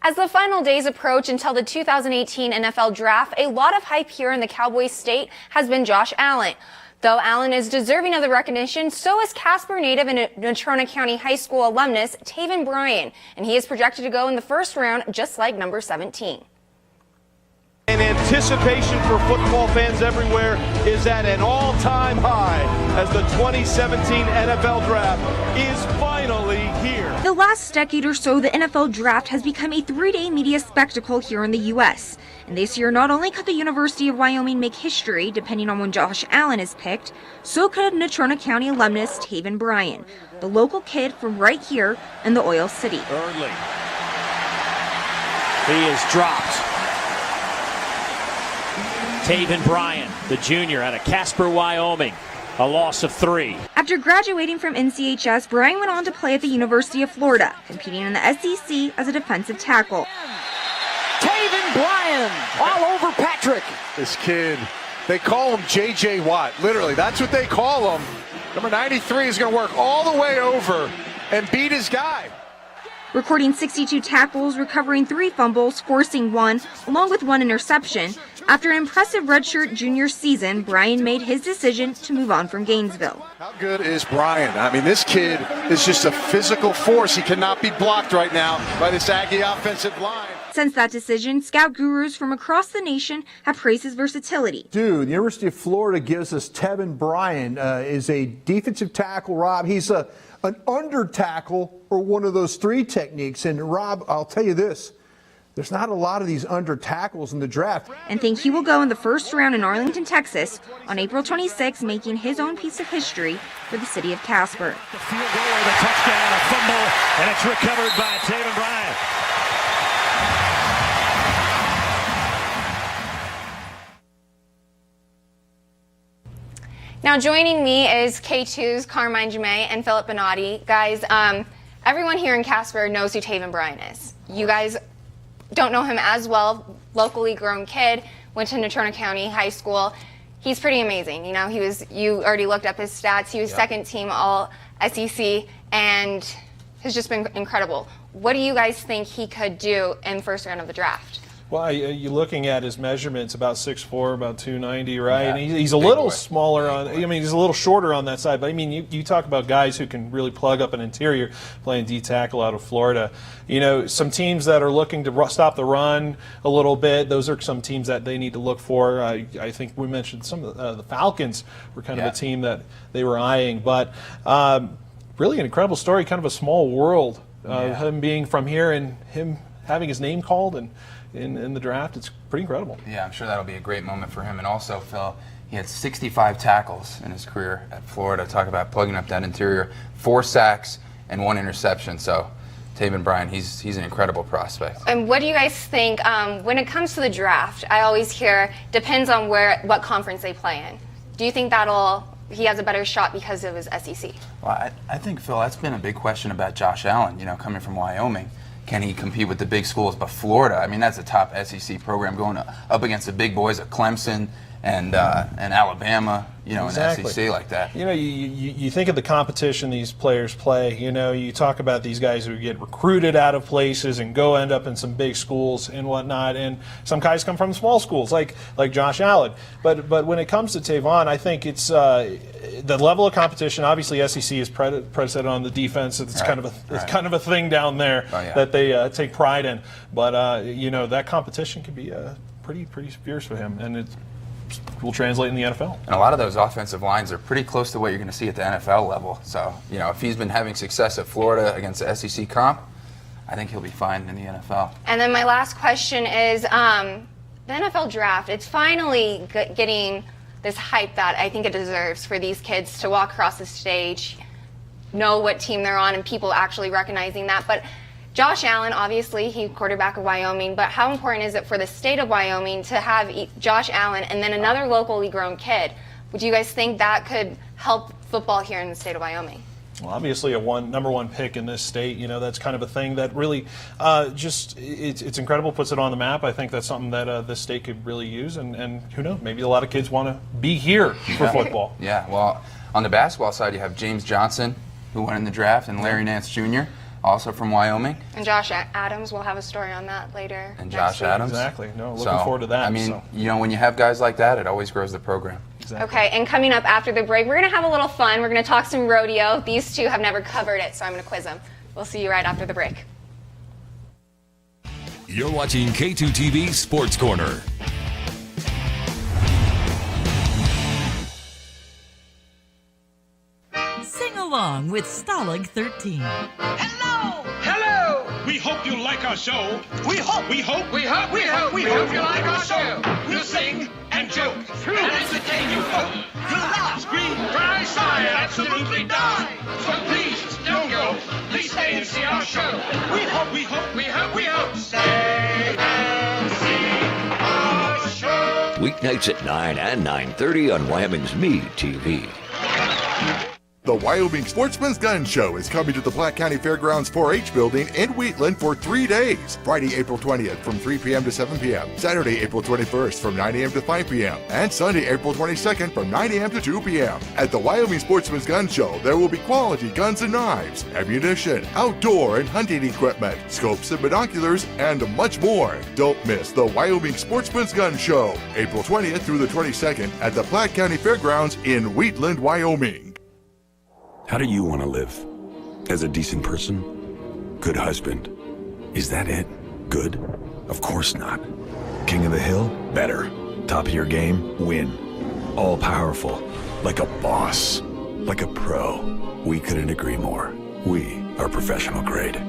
As the final days approach until the 2018 NFL Draft, a lot of hype here in the Cowboys state has been Josh Allen. Though Allen is deserving of the recognition, so is Casper native and Natrona County High School alumnus Taven Bryan, and he is projected to go in the first round just like number 17. And anticipation for football fans everywhere is at an all-time high as the 2017 NFL Draft is finally here. The last decade or so, the NFL Draft has become a three-day media spectacle here in the U.S. And this year, not only could the University of Wyoming make history, depending on when Josh Allen is picked, so could Natrona County alumnus Taven Bryan, the local kid from right here in the Oil City. Early. He is dropped. Taven Bryan, the junior out of Casper, Wyoming, a loss of 3. After graduating from NCHS, Bryan went on to play at the University of Florida, competing in the SEC as a defensive tackle. Taven Bryan all over Patrick. This kid, they call him J.J. Watt. Literally, that's what they call him. Number 93 is going to work all the way over and beat his guy. Recording 62 tackles, recovering 3 fumbles, forcing 1, along with 1 interception. After an impressive redshirt junior season, Bryan made his decision to move on from Gainesville. How good is Bryan? I mean, this kid is just a physical force. He cannot be blocked right now by this Aggie offensive line. Since that decision, scout gurus from across the nation have praised his versatility. Dude, the University of Florida gives us Taven Bryan is a defensive tackle, Rob. He's an under tackle or one of those 3 techniques. And Rob, I'll tell you this, there's not a lot of these under tackles in the draft. And think he will go in the first round in Arlington, Texas on April 26, making his own piece of history for the city of Casper. The field goal or the touchdown, a fumble, and it's recovered by Taven Bryan. Now joining me is K2's Carmine Jamay and Philip Bonatti. Guys, everyone here in Casper knows who Taven Bryan is. You guys don't know him as well. Locally grown kid, went to Natrona County High School. He's pretty amazing. You know, you already looked up his stats. He was second team all SEC and has just been incredible. What do you guys think he could do in first round of the draft? Well, you're looking at his measurements, about 6'4", about 290, right? Yeah. And he's a little smaller on, I mean, he's a little shorter on that side. But, I mean, you talk about guys who can really plug up an interior playing D-tackle out of Florida. You know, some teams that are looking to stop the run a little bit, those are some teams that they need to look for. I think we mentioned some of the Falcons were kind of a team that they were eyeing. But really an incredible story, kind of a small world. Him being from here and him having his name called and in the draft, it's pretty incredible. Yeah, I'm sure that'll be a great moment for him. And also, Phil, he had 65 tackles in his career at Florida. Talk about plugging up that interior. 4 sacks and 1 interception. So, Taven Bryan, he's an incredible prospect. And what do you guys think when it comes to the draft? I always hear depends on what conference they play in. Do you think he has a better shot because of his SEC? Well, I think, Phil, that's been a big question about Josh Allen. You know, coming from Wyoming. Can he compete with the big schools? But Florida, I mean, that's a top SEC program going up against the big boys of Clemson and Alabama, you know, Exactly. in the SEC like that. You know, you think of the competition these players play. You know, you talk about these guys who get recruited out of places and go end up in some big schools and whatnot. And some guys come from small schools, like Josh Allen. But when it comes to Taven, I think it's the level of competition. Obviously, SEC is predicated on the defense. It's kind of a thing down there that they take pride in. But you know, that competition can be pretty fierce for him, and it will translate in the NFL. And a lot of those offensive lines are pretty close to what you're going to see at the NFL level. So, you know, if he's been having success at Florida against the SEC comp, I think he'll be fine in the NFL. And then my last question is the NFL draft. It's finally getting this hype that I think it deserves for these kids to walk across the stage, know what team they're on, and people actually recognizing that. But Josh Allen, obviously, he's quarterback of Wyoming, but how important is it for the state of Wyoming to have Josh Allen and then another locally grown kid? Would you guys think that could help football here in the state of Wyoming? Well, obviously number one pick in this state, you know, that's kind of a thing that really it's incredible, puts it on the map. I think that's something that this state could really use, and who knows, maybe a lot of kids want to be here for football. Yeah, well, on the basketball side, you have James Johnson, who went in the draft, and Larry Nance Jr. also from Wyoming. And Josh Adams, will have a story on that later. And next Josh week. Adams. Exactly. No, looking forward to that. I mean, so. when you have guys like that, it always grows the program. Exactly. Okay, and coming up after the break, we're going to have a little fun. We're going to talk some rodeo. These two have never covered it, so I'm going to quiz them. We'll see you right after the break. You're watching K2TV Sports Corner. Sing along with Stalag 13. Hello! Hello! We hope you like our show. We hope you like our show. We'll sing and joke and entertain you folk. You'll laugh, scream, cry, sigh, and absolutely die. So please don't go. Please stay and see our show. We hope. Stay and see our show. Weeknights at 9 and 9:30 on Wyoming's Me TV. The Wyoming Sportsman's Gun Show is coming to the Platte County Fairgrounds 4-H building in Wheatland for 3 days. Friday, April 20th from 3 p.m. to 7 p.m. Saturday, April 21st from 9 a.m. to 5 p.m. And Sunday, April 22nd from 9 a.m. to 2 p.m. At the Wyoming Sportsman's Gun Show, there will be quality guns and knives, ammunition, outdoor and hunting equipment, scopes and binoculars, and much more. Don't miss the Wyoming Sportsman's Gun Show, April 20th through the 22nd at the Platte County Fairgrounds in Wheatland, Wyoming. How do you want to live? As a decent person? Good husband? Is that it? Good? Of course not. King of the hill? Better. Top of your game? Win. All powerful. Like a boss. Like a pro. We couldn't agree more. We are professional grade.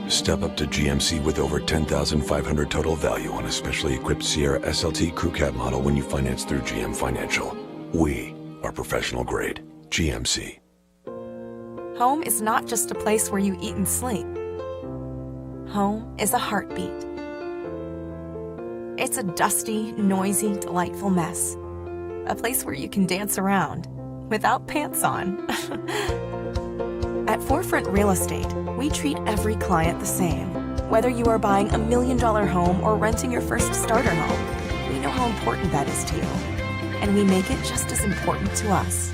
Step up to GMC with over $10,500 total value on a specially equipped Sierra SLT Crew Cab model when you finance through GM Financial. We are professional grade. GMC. Home is not just a place where you eat and sleep. Home is a heartbeat. It's a dusty, noisy, delightful mess. A place where you can dance around without pants on. At Forefront Real Estate, we treat every client the same. Whether you are buying $1 million home or renting your first starter home, we know how important that is to you. And we make it just as important to us.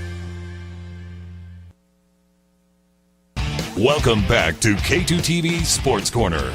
Welcome back to K2TV Sports Corner.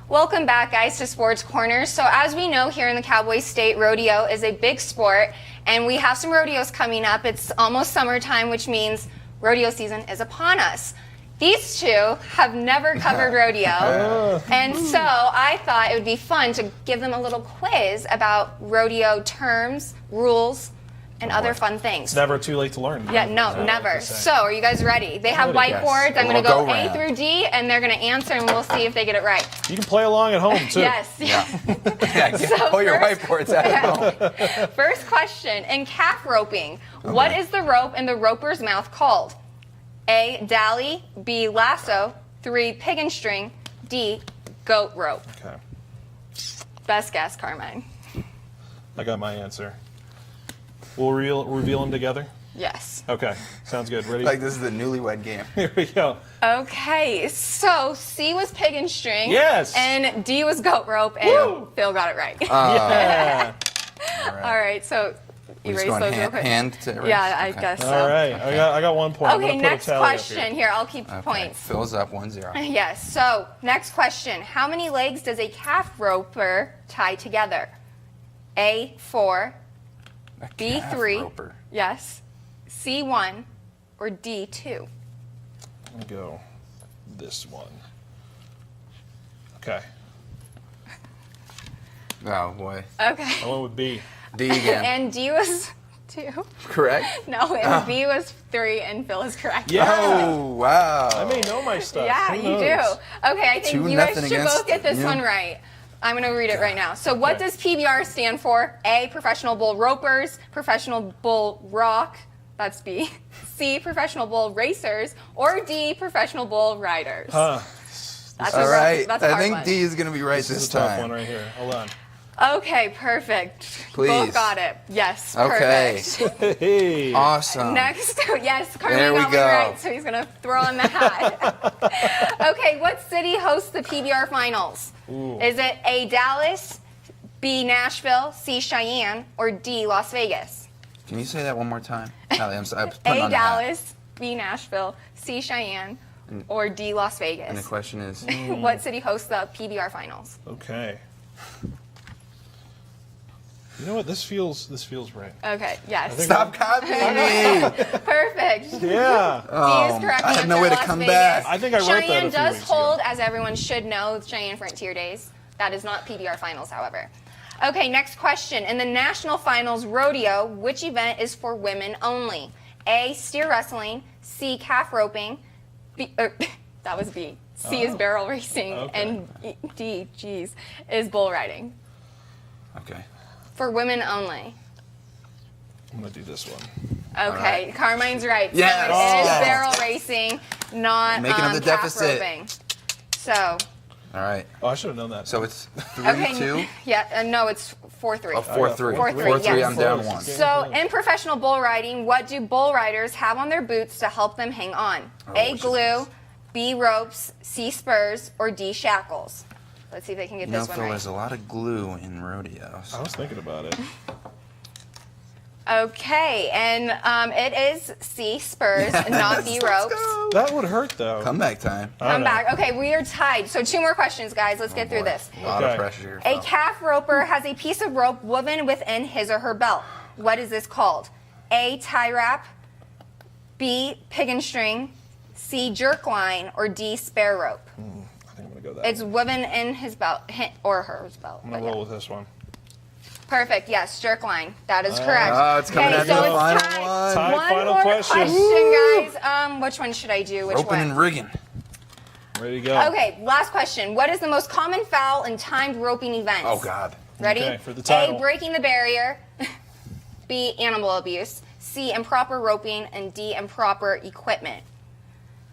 Welcome back, guys, to Sports Corner. So as we know, here in the Cowboy State, rodeo is a big sport, and we have some rodeos coming up. It's almost summertime, which means rodeo season is upon us. These two have never covered rodeo, and so I thought it would be fun to give them a little quiz about rodeo terms, rules, and other fun things. It's never too late to learn. Yeah, no, never. So, are you guys ready? They have whiteboards. I'm going to go A through D, and they're going to answer, and we'll see if they get it right. You can play along at home, too. Yes. Yeah. Pull your whiteboards out at home. First question. In calf roping, what is the rope in the roper's mouth called? A, dally, B, lasso, 3, pig and string, D, goat rope. Okay. Best guess, Carmine. I got my answer. We'll reveal them together? Yes. Okay, sounds good. Ready? Like this is the newlywed game. Here we go. Okay, so C was pig and string. Yes. And D was goat rope, and Phil got it right. Yeah. All right, so erase those real quick. Hand to erase? Yeah, I guess so. All right, I got 1 point. Okay, next question. Here, I'll keep points. Phil's up 1-0. Yes, so next question. How many legs does a calf roper tie together? A, 4, B, 3, yes, C, 1, or D, 2? I'm going to go this one. Okay. Oh, boy. Okay. I went with B. D again. And D was 2. Correct? No, and B was 3, and Phil is correct. Yeah. Oh, wow. I may know my stuff. Yeah, Who you do. knows? Okay, I think you guys should both get this you. one right. I'm going to read it right now. So what does PBR stand for? A, Professional Bull Ropers, Professional Bull Rock, that's B. C, Professional Bull Racers, or D, Professional Bull Riders. That's all right. That's a hard I think one. D is going to be right this is a tough time. one right here. Hold on. Okay, perfect. Please. Both got it. Yes, Okay. perfect. Hey. Awesome. Next, yes, There Carmen we got me go. right, so he's going to throw in the hat. Okay, what city hosts the PBR finals? Ooh. Is it A, Dallas, B, Nashville, C, Cheyenne, or D, Las Vegas? Can you say that one more time? Allie, I'm sorry. I put it A, on the hat. Dallas, B, Nashville, C, Cheyenne, or D, Las Vegas. And the question is, What city hosts the PBR finals? Okay. You know what? This feels right. Okay, yes. stop copying me. Perfect. Yeah. D is correct. I have no answer, way to Las come Vegas. back. I think I wrote that a Cheyenne few does weeks ago. hold, as everyone should know, Cheyenne Frontier Days. That is not PBR finals, however. Okay, next question. In the national finals rodeo, which event is for women only? A, steer wrestling, C, calf roping, B, that was B. C is barrel racing, and D, is bull riding. Okay. For women only. I'm gonna do this one. Okay, right. Carmine's right. Yes. So it is Yes. barrel racing, not Making up the calf deficit. roping. So, All right. Oh, I should have known that. So it's 3-2. okay, yeah, no, it's 4-3. Oh, 4-3. 4-3, 4-3. yes. I'm down 1. So, in professional bull riding, what do bull riders have on their boots to help them hang on? A, glue, B, ropes, C, spurs, or D, shackles? Let's see if they can get You know, this one Phil, right. there's a lot of glue in rodeos. I was thinking about it. Okay, and it is C, spurs, not B, ropes. That would hurt though. Comeback time. Come back. Okay, we are tied. So 2 more questions, guys. Let's get through this. A lot of pressure here. A Phil. calf roper has a piece of rope woven within his or her belt. What is this called? A, tie wrap, B, pig and string, C, jerk line, or D, spare rope? I think I'm gonna go that. It's woven in his belt, or her belt. I'm gonna but yeah. roll with this one. Perfect. Yes, jerk line. That is correct. Oh, it's coming okay, at so the it's final tied. one. Tied, One final more question. guys. Which one should I do? Which Roping one? and rigging. Ready to go. Okay, last question. What is the most common foul in timed roping events? Oh, God. Ready? Okay, for the title. A, breaking the barrier. B, animal abuse. C, improper roping. And D, improper equipment.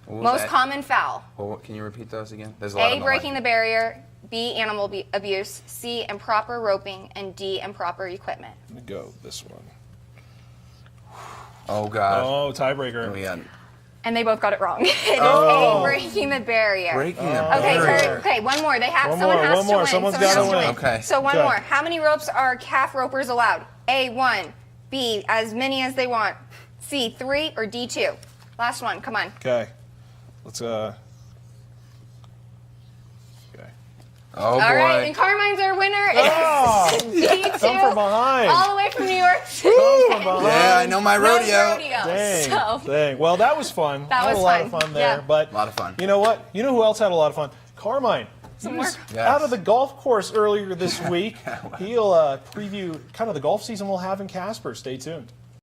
What was Most that? common foul. Well, can you repeat those again? There's a lot A, of breaking the barrier. B, animal abuse. C, improper roping. And D, improper equipment. I'm gonna go this one. Oh, God. Oh, tiebreaker. We got And they both got it wrong. It is A, breaking the barrier. breaking the Okay, barrier. okay, one more. They have One someone more, has one to more. win. Someone's Someone gotta has to win. Okay. So one Okay. more. How many ropes are calf ropers allowed? A, 1. B, as many as they want. C, 3, or D, 2. Last one. Come on. Okay. Let's Okay. Oh, All boy. right, and Carmine's our winner. Oh, D2, come from behind. all the way from New York. Come from behind. Yeah, I know my rodeo. Dang, So, dang. Well, that was fun. That I had was a lot fun. of fun there. Yeah. But A lot of fun. You know what? You know who else had a lot of fun? Carmine. Some He was more. Yes. out of the golf course earlier this week. He'll preview kind of the golf season we'll have in Casper. Stay tuned.